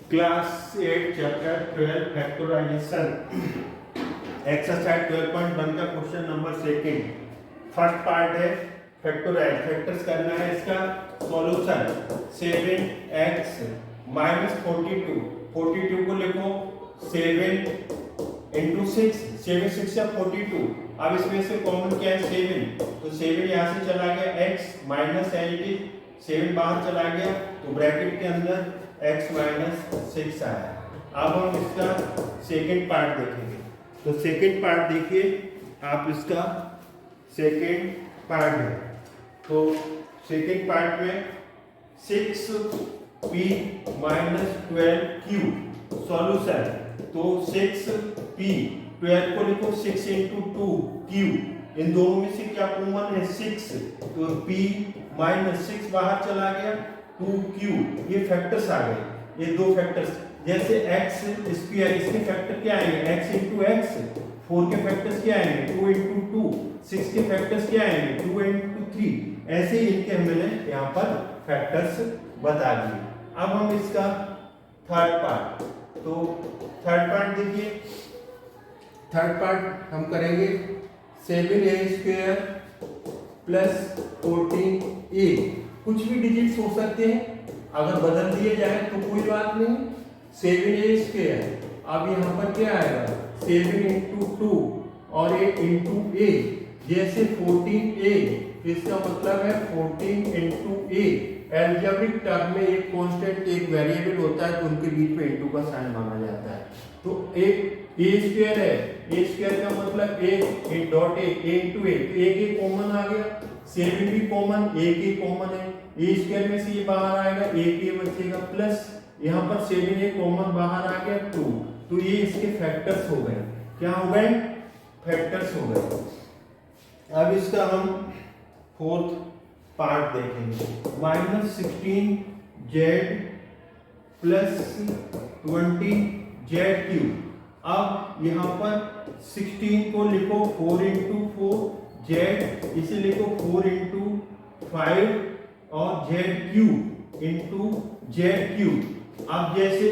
Class 8 chapter 12 factorisation exercise 12.1 का question number second first part है factorise factors करना है इसका सॉल्यूशन 7x माइनस 42 को लिखो 7 इंटू 6 7 6 या 42 अब इसमें से कॉमन क्या है 7 तो 7 यहाँ से चला गया x माइनस है 7 बाहर चला गया तो ब्रैकेट के अंदर x माइनस 6 आया। अब हम इसका सेकेंड पार्ट देखेंगे तो सेकेंड पार्ट देखिए आप इसका सेकेंड पार्ट है तो सेकेंड पार्ट में 6p माइनस 12q सॉल्यूशन तो 6p 12 को लिखो 6 इंटू 2q इन दोनों में से क्या कॉमन है 6 तो p माइनस 6 बाहर चला गया 2q ये फैक्टर्स आ गए ये दो फैक्टर्स जैसे x स्क्वायर इसके फैक्टर क्या आएंगे x इंटू एक्स 4 के फैक्टर्स क्या आएंगे 2 इंटू 2 6 के फैक्टर्स क्या आएंगे 2 इंटू 3 ऐसे ही इनके हमने यहाँ पर फैक्टर्स बता दिए। अब हम इसका थर्ड पार्ट तो थर्ड पार्ट देखिए थर्ड पार्ट हम करेंगे 7a स्क्वायर प्लस 14a कुछ भी डिजिट्स हो सकते हैं अगर बदल दिए जाए तो कोई बात नहीं 7a स्क्वायर अब यहाँ पर क्या आएगा 7 इंटू 2 और a इंटू a जैसे 14a इसका मतलब है 14 इंटू a एल्जेब्रिक टर्म में एक कांस्टेंट एक वेरिएबल होता है तो उनके बीच में इंटू का साइन माना जाता है तो एक a स्क्वायर है a स्क्वायर का मतलब a dot a into a तो एक कॉमन आ गया 7 भी कॉमन एक ही कॉमन है a स्क्वायर में से ये बाहर आएगा एक ही बचेगा प्लस यहाँ पर 7a कॉमन बाहर आ गया 2 तो ये इसके फैक्टर्स हो गए क्या हो गए फैक्टर्स हो गए। अब इसका हम फोर्थ पार्ट देखेंगे minus 16z plus 20z cube अब यहाँ पर 16 को लिखो 4 इंटू 4 z इसे लिखो 4 इंटू 5 और z cube into z cube. अब जैसे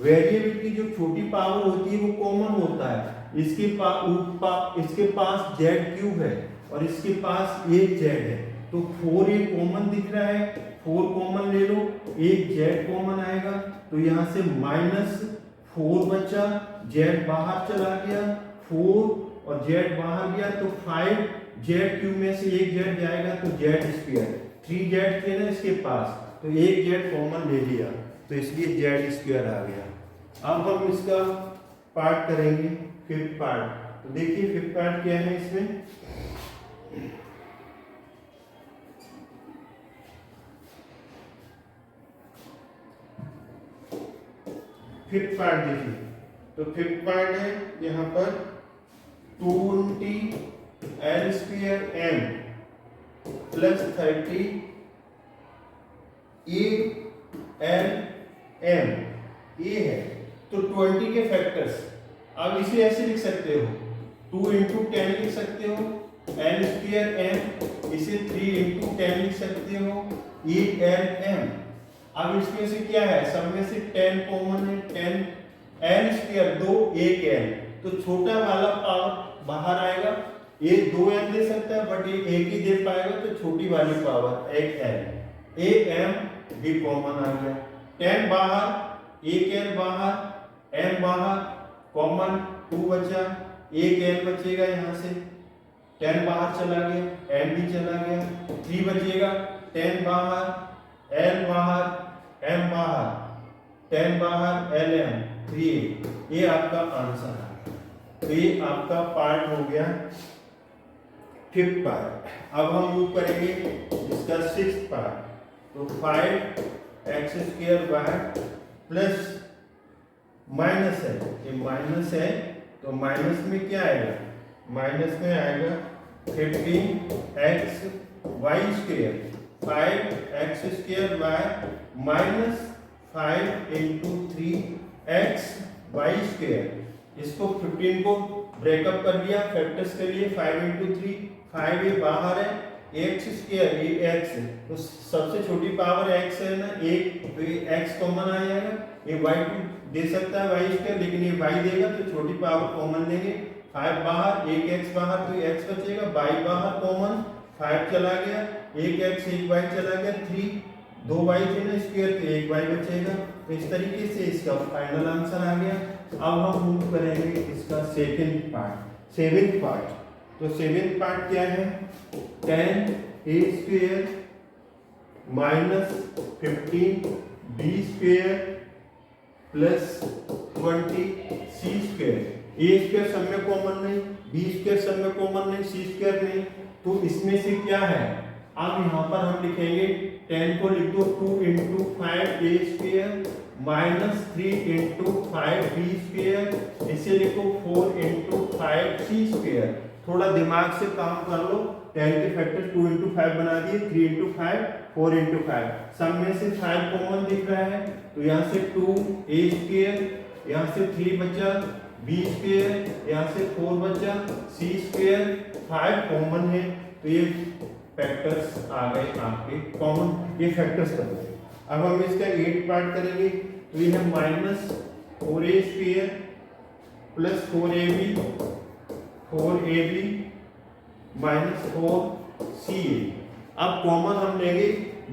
वेरिएबल की जो छोटी पावर होती है वो कॉमन होता है इसके पास z क्यूब है और इसके पास एक z है तो 4 एक कॉमन दिख रहा है 4 कॉमन ले लो एक z कॉमन आएगा तो यहाँ से माइनस 4 बचा z बाहर चला गया 4 और z बाहर गया तो 5 z क्यूब में से एक z जाएगा तो z स्क्वायर 3z थे ना इसके पास तो एक z कॉमन ले लिया तो इसलिए z स्क्वायर आ गया। अब हम इसका पार्ट करेंगे फिफ्थ पार्ट तो देखिए फिफ्थ पार्ट क्या है इसमें फिफ्थ पार्ट देखिए तो फिफ्थ पार्ट है यहाँ पर 2l square m plus 30 al m ये है तो 20 के फैक्टर्स अब इसे ऐसे लिख सकते हो 2 इंटू 10 लिख सकते हो l स्क्वायर m इसे 3 इंटू 10 लिख सकते हो al m अब इसमें से क्या है सब में से 10 कॉमन है 10 l स्क्वायर 2 एक l तो छोटा वाला पावर बाहर आएगा ये 2m दे सकता है बट ये एक ही दे पाएगा तो छोटी वाली पावर एक l एक m भी कॉमन आ गया 10 बाहर एक l बाहर m बाहर कॉमन 2 बचा एक l बचेगा यहाँ से 10 बाहर चला गया m भी चला गया 3 बचेगा 10 बाहर l बाहर m बाहर 10 बाहर lm 3 ये आपका आंसर है तो ये आपका पार्ट हो गया फिफ्थ पार्ट। अब हम मूव करेंगे इसका सिक्स्थ पार्ट तो 5x square Y plus minus है ये माइनस है तो माइनस में क्या आएगा माइनस में आएगा 15x y square 5x square y minus 5 into 3x y square इसको 15 को ब्रेकअप कर दिया फैक्टर्स के लिए 5 इंटू 3 5 ये बाहर है एक्स स्क्वायर ये एक्स, तो सबसे छोटी पावर एक्स है ना एक, तो ये एक्स कॉमन आ जाएगा। ये वाई दे सकता है वाई स्क्वायर, लेकिन ये वाई देगा तो छोटी पावर कॉमन लेंगे। 5 बाहर, एक एक्स बाहर, तो एक्स बचेगा, वाई बाहर कॉमन, 5 चला गया, एक एक्स एक वाई चला गया, 3, 2 वाई थे ना स्क्वायर, तो एक वाई बचेगा। तो इस तरीके से इसका फाइनल आंसर आ गया। अब हम मूव करेंगे इसका सेकंड पार्ट, सेवेंथ पार्ट। तो सेवेंथ पार्ट क्या है, 10 A square minus 15 B square plus 20 C square. A square सब में कॉमन नहीं, बी स्क्वायर सब में कॉमन नहीं, सी स्क्वायर नहीं, तो इसमें से क्या है, अब यहाँ पर हम लिखेंगे 10 को लिख दो 2 into 5 A square minus 3 into 5 B square, इसे लिखो 4 इंटू 5 सी स्क्वायर। थोड़ा दिमाग से काम कर लो, 10 के फैक्टर 2 इंटू 5 बना दिए, 3 इंटू 5 4 इंटू 5, सब में से 5 कॉमन दिख रहा है, तो यहाँ से 2 ए स्क्वायर, यहाँ से 3 बचा बी स्क्वायर, यहाँ से 4 बचा सी स्क्वायर, 5 कॉमन है, तो ये फैक्टर्स आ गए आपके कॉमन, ये फैक्टर्स कर रहे हैं। अब हम इसका 8 पार्ट करेंगे, तो ये है minus 4a square plus 4ab minus 4ca। अब कॉमन हम लेंगे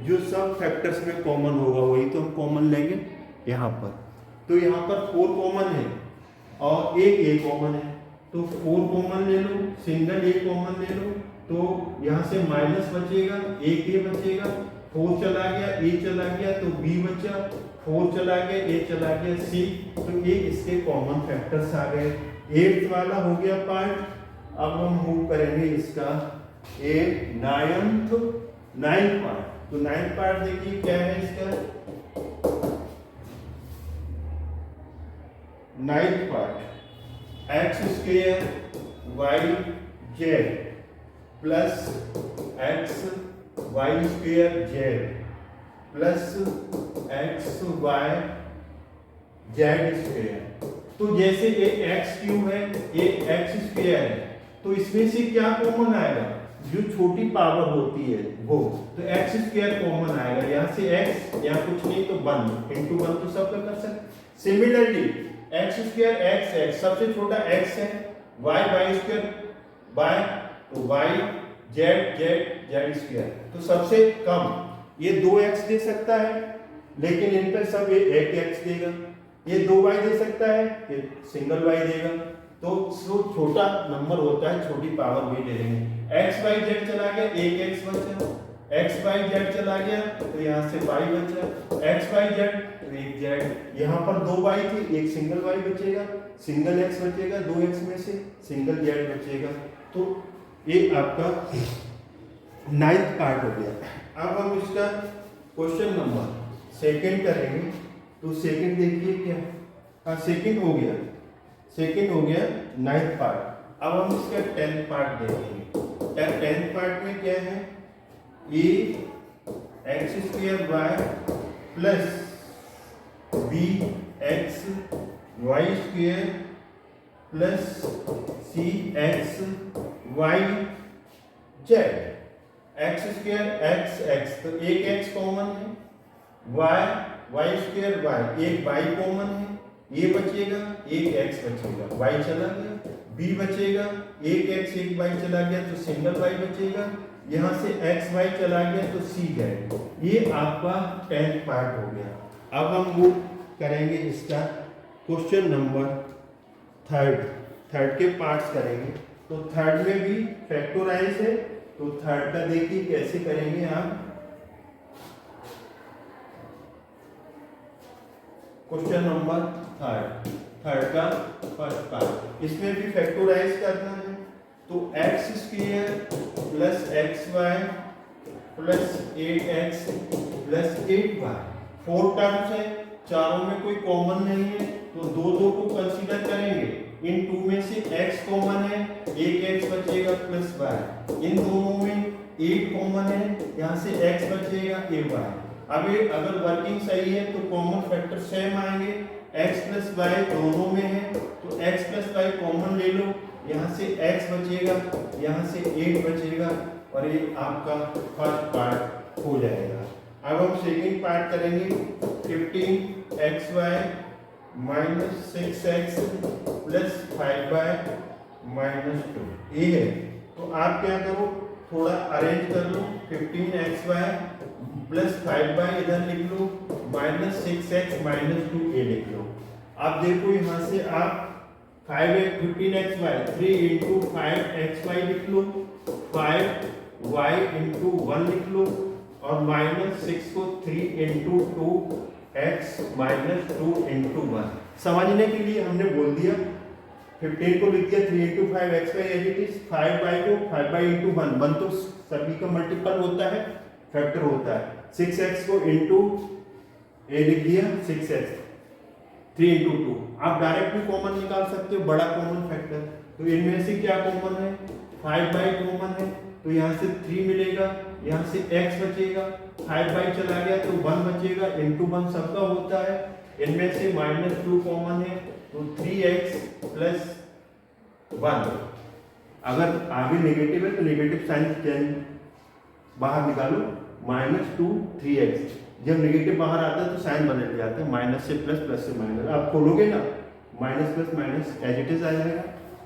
जो सब फैक्टर्स में कॉमन होगा वही तो हम कॉमन लेंगे यहाँ पर। तो यहाँ पर 4 कॉमन है और एक ए कॉमन है, तो 4 कॉमन ले लो, सिंगल ए कॉमन ले लो, तो यहाँ से माइनस बचेगा, एक ए बचेगा, 4 चला गया, ए चला गया, तो बी बचा, 4 चला गया, ए चला गया, सी, तो ये इसके कॉमन फैक्टर्स आ गए। 8th वाला हो गया पार्ट। अब हम मूव करेंगे इसका नाइन्थ पार्ट। तो 9th पार्ट देखिए क्या है इसका, 9th part x square y z plus x Y square z plus x Y z square. तो जैसे ये एक्स क्यूब है, ये एक्स स्क्वायर है, तो इसमें से क्या कॉमन आएगा, जो छोटी पावर होती है वो, तो एक्स स्क्वायर कॉमन आएगा, यहाँ से एक्स, यहाँ कुछ नहीं तो 1 इंटू 1 तो सब कर सकते। Similarly x square x x, सबसे छोटा एक्स है, वाई वाई स्क्वायर वाई, तो y z z z square, तो सबसे कम ये 2x दे सकता है, लेकिन इन पर सब ये 1x देगा। ये 2y दे सकता है, ये सिंगल y देगा। तो जो छोटा नंबर होता है छोटी पावर भी ले लेंगे। एक्स वाई जेड चला गया, एक एक्स बचा, एक्स वाई जेड चला गया, तो यहाँ से y बचा, एक्स वाई जेड तो एक जेड, यहाँ पर 2y थी, एक सिंगल y बचेगा, सिंगल x बचेगा, 2x में से सिंगल z बचेगा। तो ये आपका 9th पार्ट हो गया। अब हम इसका क्वेश्चन नंबर सेकंड करेंगे। तो सेकंड देखिए क्या, हाँ सेकंड हो गया, सेकंड हो गया 9th पार्ट। अब हम इसका 10th पार्ट देखेंगे। 10th पार्ट में क्या है, A X square Y plus B X Y square plus C X Y Z. X square x X, तो एक एक्स कॉमन है, वाई वाई स्क्वायर वाई, एक वाई कॉमन है, ये बचेगा, एक एक्स बचेगा, वाई चला गया, बी बचेगा, एक एक्स एक वाई चला गया, तो सिंगल वाई बचेगा, यहाँ से एक्स वाई चला गया, तो सी जेड। ये आपका 10th पार्ट हो गया। अब हम मूव करेंगे इसका क्वेश्चन नंबर थर्ड के पार्ट्स करेंगे। तो थर्ड में भी फैक्टोराइज है, तो थर्ड का देखिए कैसे करेंगे आप। क्वेश्चन नंबर थर्ड का फर्स्ट पार्ट, इसमें भी फैक्टोराइज करना है। तो x square plus x y plus 8x plus 8y, 4 terms है, चारों में कोई कॉमन नहीं है, तो दो को कंसीडर करेंगे। इन 2 में से x कॉमन है, एक x बचेगा प्लस y, इन दोनों में 8 कॉमन है, यहाँ से x बचेगा ay। अब ये अगर वर्किंग सही है तो कॉमन फैक्टर सेम आएंगे, x प्लस वाई दोनों में है, तो x प्लस वाई कॉमन ले लो, यहाँ से x बचेगा, यहाँ से 8 बचेगा, और ये आपका फर्स्ट पार्ट हो जाएगा। अब हम सेकेंड पार्ट करेंगे। 15xy minus 6x plus 5y minus 2 ये है। तो आप क्या करो, थोड़ा अरेंज कर लो। 15xy प्लस 5y इधर लिख लो, माइनस 6x माइनस 2 ये लिख लो। आप देखो यहाँ से आप 15xy 3 इंटू 5xy लिख लो, 5y इंटू 1 लिख लो, और माइनस 6 को 3 इंटू 2x माइनस 2 इंटू 1। समझने के लिए हमने बोल दिया, 15 को लिख दिया 3 into 5xy as it is, 5y को 5y इंटू 1, 1 तो सभी का मल्टीपल होता है, फैक्टर होता है। 6x को इंटू ए लिख दिया 6x, 3 इंटू 2। आप डायरेक्ट भी कॉमन निकाल सकते हो, बड़ा कॉमन फैक्टर। तो इनमें से क्या कॉमन है, 5y कॉमन है, तो यहाँ से 3 मिलेगा, यहाँ से x बचेगा, 5y चला गया तो 1 बचेगा, इंटू 1 सबका होता है। इनमें से माइनस 2 कॉमन है, तो 3x प्लस 1। अगर आगे नेगेटिव है तो नेगेटिव साइन बाहर निकालो, माइनस 2 3x। जब नेगेटिव बाहर आता है तो साइन बदल जाता है, माइनस से प्लस, प्लस से माइनस। आप खोलोगे ना, minus plus minus as it is आ जाएगा।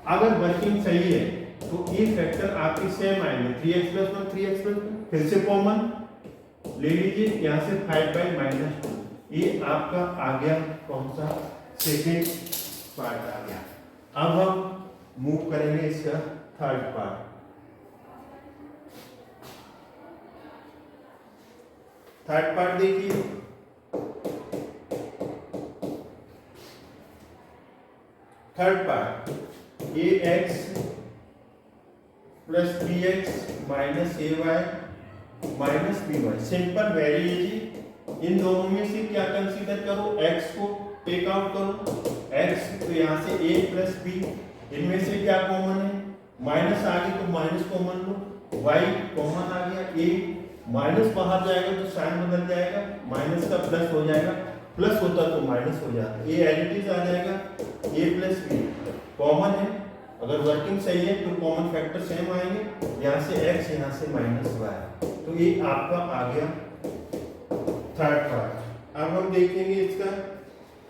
अगर वर्किंग सही है तो ये फैक्टर आपकी सेम आएंगे, 3x प्लस 1 3x प्लस 1। फिर से कॉमन ले लीजिए, यहाँ से 5y माइनस 2, ये आपका आ गया कौन सा, सेकेंड पार्ट आ गया। अब हम मूव करेंगे इसका थर्ड पार्ट। थर्ड पार्ट देखिए, third part ax plus bx minus ay minus by। Simple very easy. इन दोनों में से क्या कंसीडर करो, x को टेक आउट करो, x तो यहाँ से a प्लस b, इनमें से क्या कॉमन है, माइनस आ गई तो माइनस कॉमन लो, y कॉमन आ गया, a माइनस बाहर जाएगा तो साइन बदल जाएगा, माइनस का प्लस हो जाएगा, प्लस होता तो माइनस हो जाता, ये एडिटिव आ जाएगा, a प्लस b कॉमन है। अगर वर्किंग सही है तो कॉमन फैक्टर सेम आएंगे, यहाँ से x यहाँ से माइनस y। तो ये आपका आ गया थर्ड पार्ट। अब हम देखेंगे इसका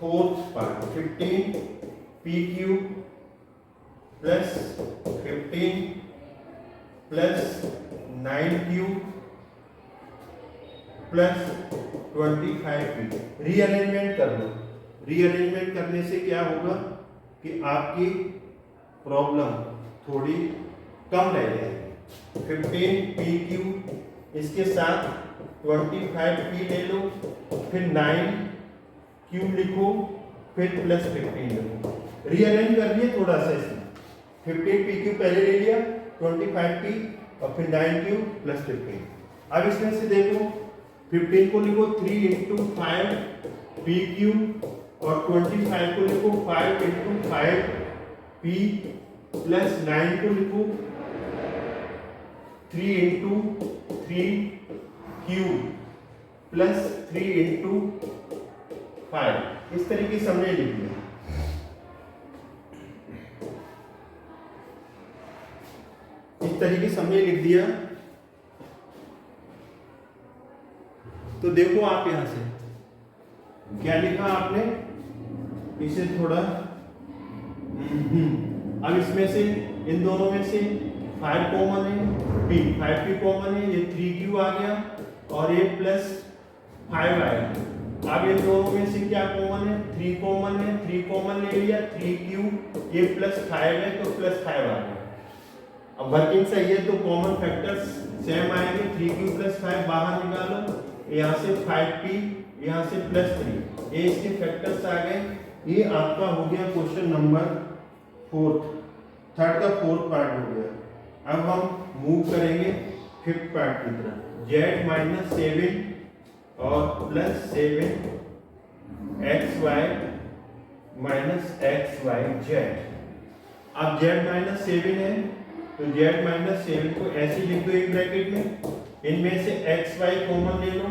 fourth part. 15p³ plus 15 plus 9q plus 25p। Rearrangement कर लो। रीअरेंजमेंट करने से क्या होगा कि आपकी प्रॉब्लम थोड़ी कम रह जाएगी। 15p³ इसके साथ 25p ले लो, फिर 9q लिखो, फिर प्लस 15 लिखो। रीअरेंज कर लिए थोड़ा सा इसमें, 15p³ पहले ले लिया, 25p और फिर 9q प्लस 15। अब इसमें से देखो, 15 को लिखो 3 इंटू 5p³ और 25 को लिखो 5 इंटू 5p प्लस 9 को लिखो 3 इंटू 3q प्लस 3 इंटू 5। इस तरीके से हमने लिख दिया। इस तरीके से हमने लिख दिया। तो देखो आप यहां से क्या लिखा आपने, इसे थोड़ा अब इसमें से इन दोनों में से 5 कॉमन है, 5p कॉमन है, ये 3q आ गया और ये प्लस 5 आया। अब इन दोनों में से क्या कॉमन है, 3 कॉमन है, 3 कॉमन ले लिया, 3q, ये प्लस 5 है तो प्लस 5 आ गया। अब वर्किंग सही है तो कॉमन फैक्टर्स सेम आएंगे, 3q प्लस 5 बाहर निकालो, यहाँ से 5p, यहाँ से प्लस 3, ये इसके फैक्टर्स आ गए। ये आपका हो गया क्वेश्चन नंबर 4, थर्ड का 4th पार्ट हो गया। अब हम मूव करेंगे 5th पार्ट की तरफ। z माइनस 7 और प्लस 7 xy माइनस xyz। अब z माइनस 7 है तो z माइनस 7 को ऐसे लिख दो एक ब्रैकेट में, इनमें से xy कॉमन ले लो,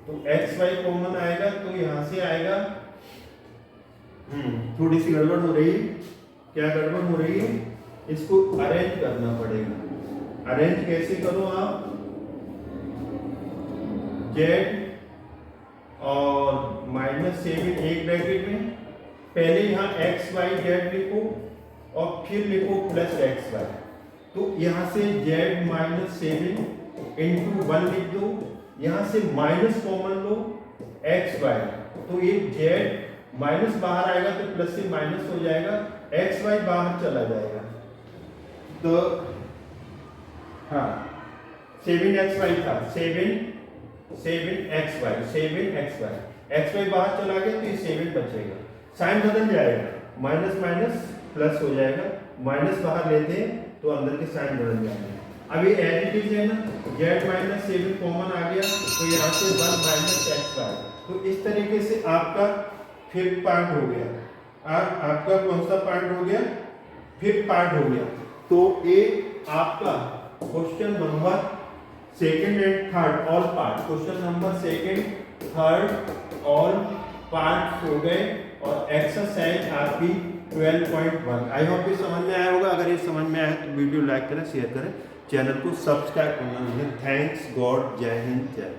तो xy कॉमन आएगा तो यहां से आएगा, थोड़ी सी गड़बड़ हो रही है। क्या गड़बड़ हो रही है, इसको अरेंज करना पड़ेगा। अरेंज कैसे करो आप, जेड और -7 एक ब्रैकेट में, पहले यहाँ एक्स वाई जेड लिखो और फिर लिखो प्लस एक्स वाई। तो यहाँ से जेड -7 इंटू 1 लिख दो, यहाँ से माइनस कॉमन लो एक्स वाई, तो ये जेड माइनस बाहर आएगा तो प्लस से माइनस हो जाएगा, एक्स वाई बाहर चला जाएगा। तो हाँ 7xy था, 7xy एक्स वाई बाहर चला गया तो ये 7 बचेगा, साइन बदल जाएगा, माइनस माइनस प्लस हो जाएगा, माइनस बाहर लेते हैं तो अंदर के साइन बदल जाएंगे। अब ये एज इट इज है ना, जेड -7 कॉमन आ गया तो यहाँ से 1 -xy, तो इस तरीके से आपका फिफ्थ पार्ट हो गया। आपका कौन सा पार्ट हो गया, फिफ्थ पार्ट हो गया। तो ये आपका question number second and third all part, question number second third all part हो गए और एक्सरसाइज आपकी 12.1। आई होप ये समझ में आया होगा। अगर ये समझ में आया तो वीडियो लाइक करें, शेयर करें, चैनल को सब्सक्राइब करना नहीं है। थैंक्स गॉड, जय हिंद, जय।